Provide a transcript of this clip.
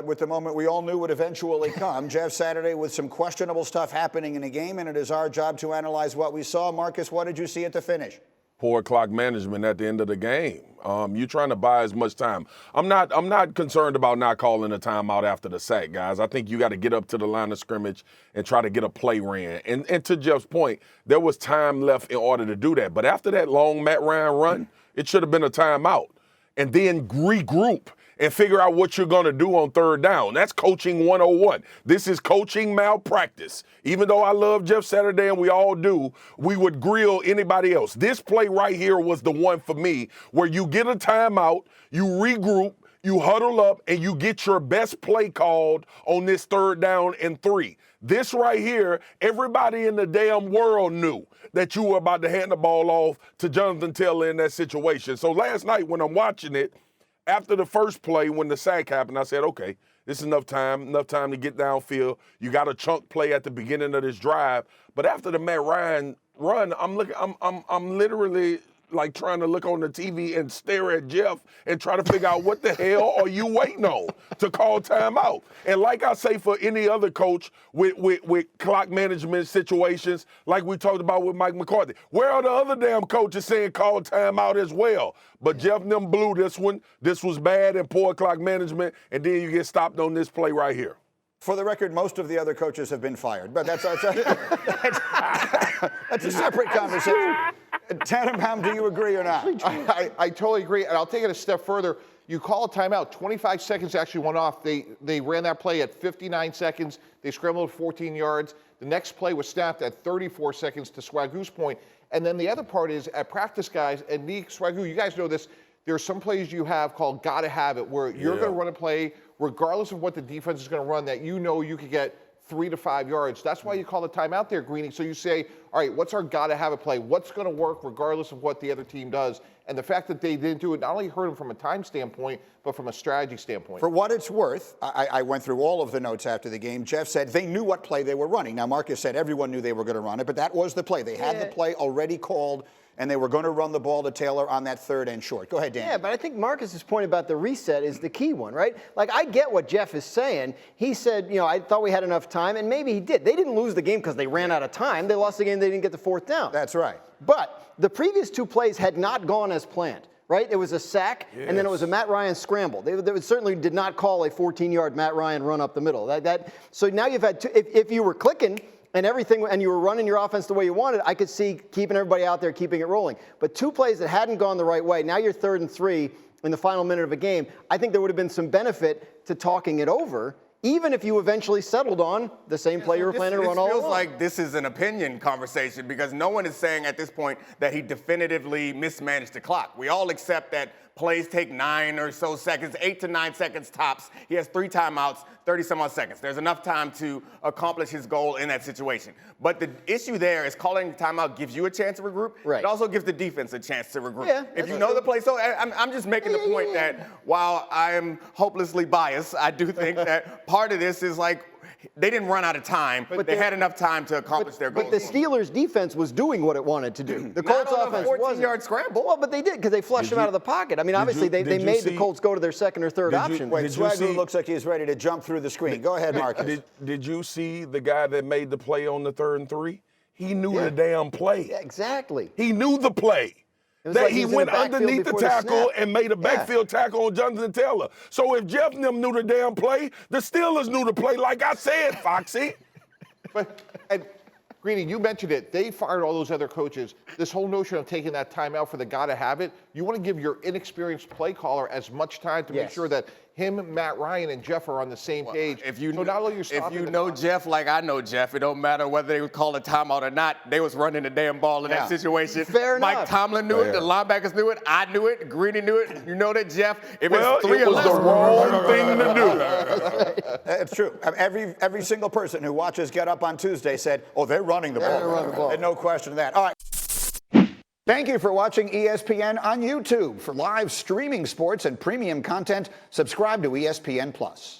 With the moment we all knew would eventually come. Jeff Saturday with some questionable stuff happening in the game, and it is our job to analyze what we saw. Marcus, what did you see at the finish? Poor clock management at the end of the game. You're trying to buy as much time. I'm not concerned about not calling a timeout after the sack, guys. I think you got to get up to the line of scrimmage and try to get a play ran. And to Jeff's point, there was time left in order to do that. But after that long Matt Ryan run, it should have been a timeout. And then regroup and figure out what you're going to do on third down. That's coaching 101. This is coaching malpractice. Even though I love Jeff Saturday and we all do, we would grill anybody else. This play right here was the one for me where you get a timeout, you regroup, you huddle up, and you get your best play called on this third down and 3. This right here, everybody in the damn world knew that you were about to hand the ball off to Jonathan Taylor in that situation. So last night when I'm watching it, after the first play, when the sack happened, I said, okay, this is enough time to get downfield. You got a chunk play at the beginning of this drive. But after the Matt Ryan run, I'm literally like trying to look on the TV and stare at Jeff and try to figure out what the hell are you waiting on to call timeout. And like I say for any other coach with clock management situations, like we talked about with Mike McCarthy, where are the other damn coaches saying call timeout as well? But Jeff and them blew this one. This was bad and poor clock management, and then you get stopped on this play right here. For the record, most of the other coaches have been fired, but that's a separate conversation. Tannenbaum, do you agree or not? I totally agree, and I'll take it a step further. You call a timeout, 25 seconds actually went off. They ran that play at 59 seconds. They scrambled 14 yards. The next play was snapped at 34 seconds to Swagu's point. And then the other part is at practice, guys, and Neek, Swagu, you guys know this, there are some plays you have called gotta have it, where you're going to run a play regardless of what the defense is going to run that you know you could get 3 to 5 yards. That's why you call the timeout there, Greeny. So you say, all right, what's our gotta have it play? What's going to work regardless of what the other team does? And the fact that they didn't do it not only hurt them from a time standpoint, but from a strategy standpoint. For what it's worth, I went through all of the notes after the game. Jeff said they knew what play they were running. Now, Marcus said everyone knew they were going to run it, but that was the play. They had the play already called, and they were going to run the ball to Taylor on that third and short. Go ahead, Dan. Yeah, but I think Marcus's point about the reset is the key one, right? Like, I get what Jeff is saying. He said, you know, I thought we had enough time, and maybe he did. They didn't lose the game because they ran out of time. They lost the game, they didn't get the fourth down. That's right. But the previous 2 plays had not gone as planned. Right? It was a sack, and then it was a Matt Ryan scramble. They certainly did not call a 14-yard Matt Ryan run up the middle. So now you've had if you were clicking and everything, and you were running your offense the way you wanted, I could see keeping everybody out there, keeping it rolling. But 2 plays that hadn't gone the right way, now you're 3rd and 3 in the final minute of a game. I think there would have been some benefit to talking it over, even if you eventually settled on the same play you were planning to run all along. It feels like this is an opinion conversation because no one is saying at this point that he definitively mismanaged the clock. We all accept that plays take 9 or so seconds, 8 to 9 seconds tops. He has 3 timeouts, 30-some-odd seconds. There's enough time to accomplish his goal in that situation. But the issue there is calling timeout gives you a chance to regroup. Right. It also gives the defense a chance to regroup. Yeah, if you know the play. So I'm just making the point that while I am hopelessly biased, I do think that part of this is like, they didn't run out of time, but they had enough time to accomplish their goals. But the Steelers' defense was doing what it wanted to do. The Colts' offense wasn't. 14-yard scramble. Well, but they did because they flushed him out of the pocket. I mean, obviously, they made the Colts go to their second or third option. Wait, Swagu looks like he's ready to jump through the screen. Go ahead, Marcus. Did you see the guy that made the play on the 3rd and 3? He knew the damn play. Yeah, exactly. He knew the play. That he went underneath the tackle and made a backfield tackle on Jonathan Taylor. So if Jeff and them knew the damn play, the Steelers knew the play, like I said, Foxy. And Greeny, you mentioned it. They fired all those other coaches. This whole notion of taking that timeout for the gotta have it, you want to give your inexperienced play caller as much time to make sure that him, Matt Ryan, and Jeff are on the same page. If you so not only you're if you know Jeff like I know Jeff, it don't matter whether they would call a timeout or not. They was running the damn ball in that situation. Fair enough. Mike Tomlin knew it. The linebackers knew it. I knew it. Greeny knew it. You know that, Jeff. If it's 3 it was the wrong thing to do. It's true. Every single person who watches Get Up on Tuesday said, oh, they're running the ball. They're running the ball. And no question of that. All right. Thank you for watching ESPN on YouTube. For live streaming sports and premium content, subscribe to ESPN+.